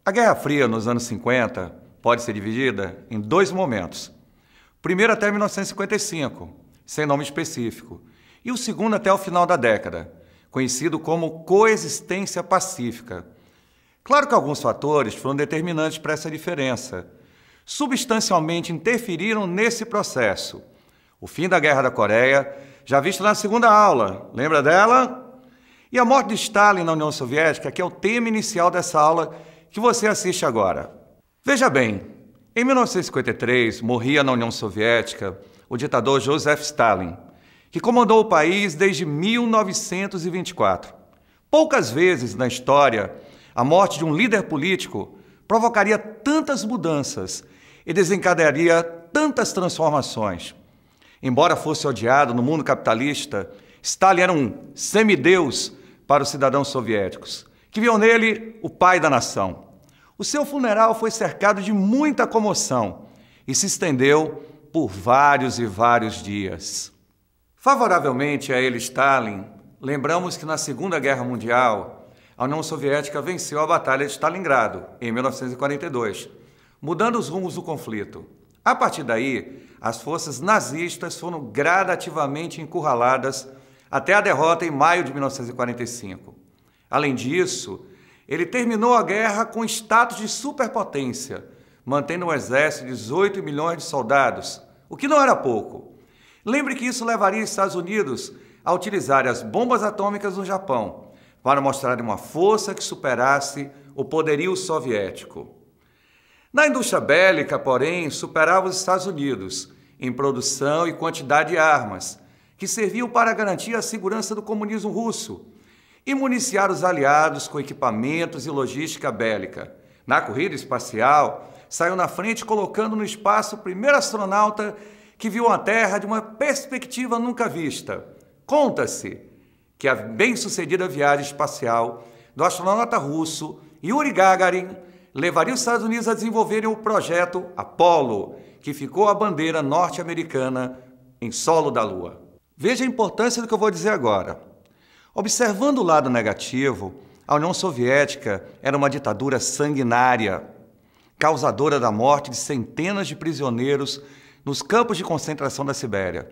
A Guerra Fria, nos anos 50, pode ser dividida em dois momentos. O primeiro até 1955, sem nome específico, e o segundo até o final da década, conhecido como coexistência pacífica. Claro que alguns fatores foram determinantes para essa diferença. Substancialmente interferiram nesse processo. O fim da Guerra da Coreia, já visto na segunda aula, lembra dela? E a morte de Stalin na União Soviética, que é o tema inicial dessa aula que você assiste agora. Veja bem, em 1953 morria na União Soviética o ditador Joseph Stalin, que comandou o país desde 1924. Poucas vezes na história, a morte de um líder político provocaria tantas mudanças e desencadearia tantas transformações. Embora fosse odiado no mundo capitalista, Stalin era um semideus para os cidadãos soviéticos, que viam nele o pai da nação. O seu funeral foi cercado de muita comoção e se estendeu por vários e vários dias. Favoravelmente a ele, Stalin, lembramos que na Segunda Guerra Mundial, a União Soviética venceu a Batalha de Stalingrado, em 1942, mudando os rumos do conflito. A partir daí, as forças nazistas foram gradativamente encurraladas até a derrota em maio de 1945. Além disso, ele terminou a guerra com status de superpotência, mantendo um exército de 18 milhões de soldados, o que não era pouco. Lembre que isso levaria os Estados Unidos a utilizar as bombas atômicas no Japão, para mostrar uma força que superasse o poderio soviético. Na indústria bélica, porém, superava os Estados Unidos em produção e quantidade de armas, que serviam para garantir a segurança do comunismo russo e municiar os aliados com equipamentos e logística bélica. Na corrida espacial, saiu na frente colocando no espaço o primeiro astronauta que viu a Terra de uma perspectiva nunca vista. Conta-se que a bem-sucedida viagem espacial do astronauta russo Yuri Gagarin levaria os Estados Unidos a desenvolverem o projeto Apollo, que ficou a bandeira norte-americana em solo da Lua. Veja a importância do que eu vou dizer agora. Observando o lado negativo, a União Soviética era uma ditadura sanguinária, causadora da morte de centenas de prisioneiros nos campos de concentração da Sibéria,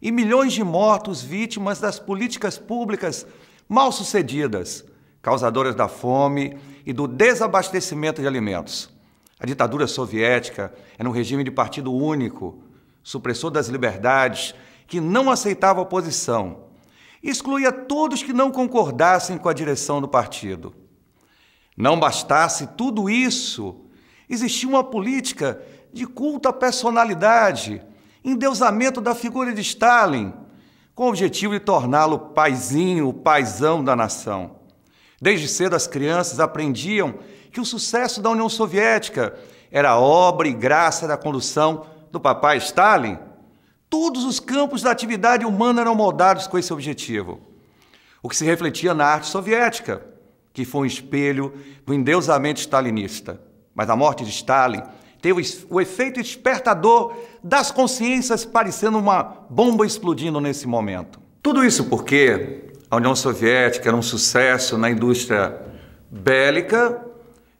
e milhões de mortos vítimas das políticas públicas mal sucedidas, causadoras da fome e do desabastecimento de alimentos. A ditadura soviética era um regime de partido único, supressor das liberdades, que não aceitava oposição, e excluía todos que não concordassem com a direção do partido. Não bastasse tudo isso, existia uma política de culto à personalidade, endeusamento da figura de Stalin, com o objetivo de torná-lo paizinho, o paizão da nação. Desde cedo as crianças aprendiam que o sucesso da União Soviética era obra e graça da condução do papai Stalin. Todos os campos da atividade humana eram moldados com esse objetivo, o que se refletia na arte soviética, que foi um espelho do endeusamento stalinista. Mas a morte de Stalin teve o efeito despertador das consciências, parecendo uma bomba explodindo nesse momento. Tudo isso porque a União Soviética era um sucesso na indústria bélica,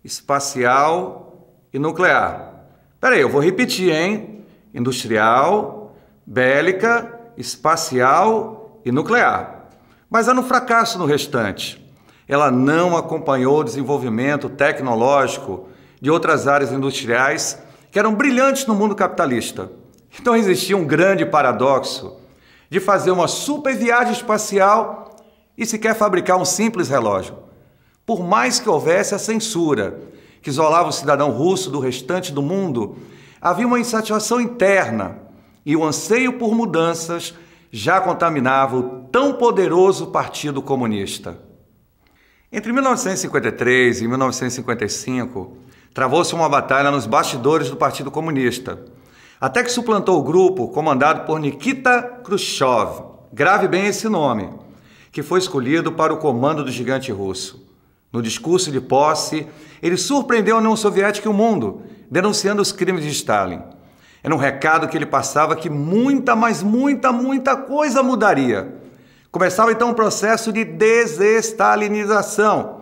espacial e nuclear. Espera aí, eu vou repetir, hein? Industrial, bélica, espacial e nuclear. Mas era um fracasso no restante. Ela não acompanhou o desenvolvimento tecnológico de outras áreas industriais que eram brilhantes no mundo capitalista. Então existia um grande paradoxo de fazer uma super viagem espacial e sequer fabricar um simples relógio. Por mais que houvesse a censura que isolava o cidadão russo do restante do mundo, havia uma insatisfação interna e o anseio por mudanças já contaminava o tão poderoso Partido Comunista. Entre 1953 e 1955, travou-se uma batalha nos bastidores do Partido Comunista, até que suplantou o grupo comandado por Nikita Khrushchev, grave bem esse nome, que foi escolhido para o comando do gigante russo. No discurso de posse, ele surpreendeu a União Soviética e o mundo, denunciando os crimes de Stalin. Era um recado que ele passava que muita coisa mudaria. Começava então um processo de desestalinização,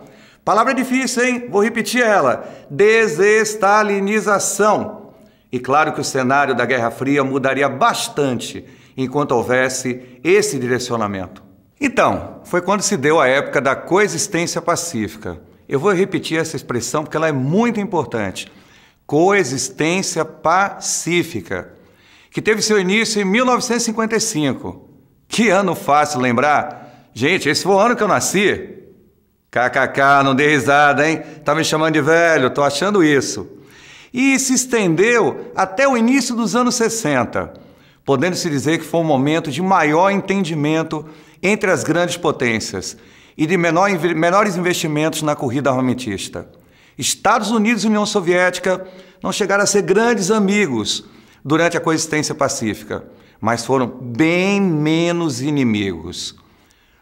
Palavra difícil, hein? Vou repetir ela. Desestalinização. E claro que o cenário da Guerra Fria mudaria bastante enquanto houvesse esse direcionamento. Então, foi quando se deu a época da coexistência pacífica. Eu vou repetir essa expressão porque ela é muito importante. Coexistência pacífica, que teve seu início em 1955. Que ano fácil lembrar? Gente, esse foi o ano que eu nasci. KKK, não dei risada, hein? Tá me chamando de velho, tô achando isso. E se estendeu até o início dos anos 60, podendo-se dizer que foi um momento de maior entendimento entre as grandes potências e de menores investimentos na corrida armamentista. Estados Unidos e União Soviética não chegaram a ser grandes amigos durante a coexistência pacífica, mas foram bem menos inimigos.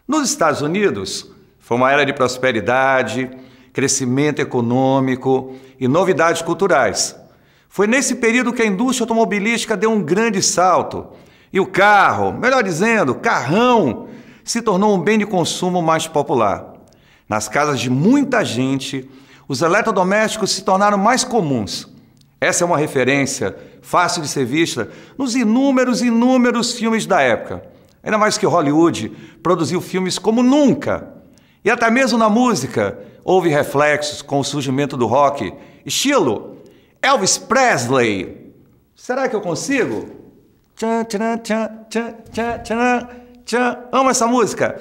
Nos Estados Unidos, foi uma era de prosperidade, crescimento econômico e novidades culturais. Foi nesse período que a indústria automobilística deu um grande salto e o carro, melhor dizendo, carrão, se tornou um bem de consumo mais popular. Nas casas de muita gente, os eletrodomésticos se tornaram mais comuns. Essa é uma referência fácil de ser vista nos inúmeros filmes da época. Ainda mais que Hollywood produziu filmes como nunca. E até mesmo na música, houve reflexos com o surgimento do rock, estilo Elvis Presley. Será que eu consigo? Amo essa música.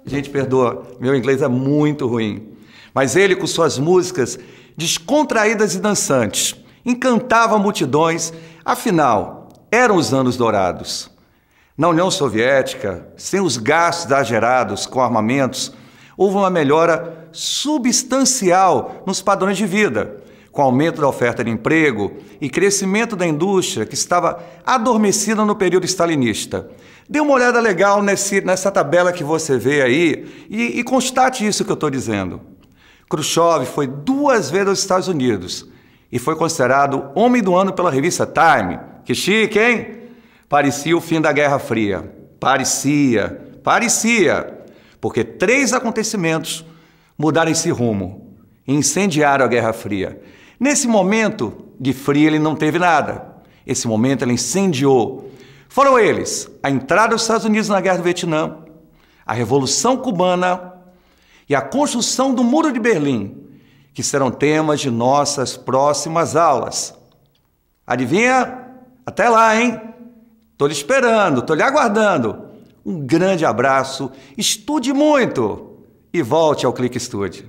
Gente, perdoa, meu inglês é muito ruim. Mas ele, com suas músicas descontraídas e dançantes, encantava multidões, afinal, eram os anos dourados. Na União Soviética, sem os gastos exagerados com armamentos, houve uma melhora substancial nos padrões de vida, com aumento da oferta de emprego e crescimento da indústria que estava adormecida no período stalinista. Dê uma olhada legal nessa tabela que você vê aí e constate isso que eu estou dizendo. Khrushchev foi 2 vezes aos Estados Unidos e foi considerado Homem do Ano pela revista Time. Que chique, hein? Parecia o fim da Guerra Fria. Parecia, porque 3 acontecimentos mudaram esse rumo e incendiaram a Guerra Fria. Nesse momento de fria ele não teve nada. Esse momento ele incendiou. Foram eles: a entrada dos Estados Unidos na Guerra do Vietnã, a Revolução Cubana e a construção do Muro de Berlim, que serão temas de nossas próximas aulas. Adivinha? Até lá, hein? Tô lhe esperando, tô lhe aguardando. Um grande abraço, estude muito e volte ao Clique Estude.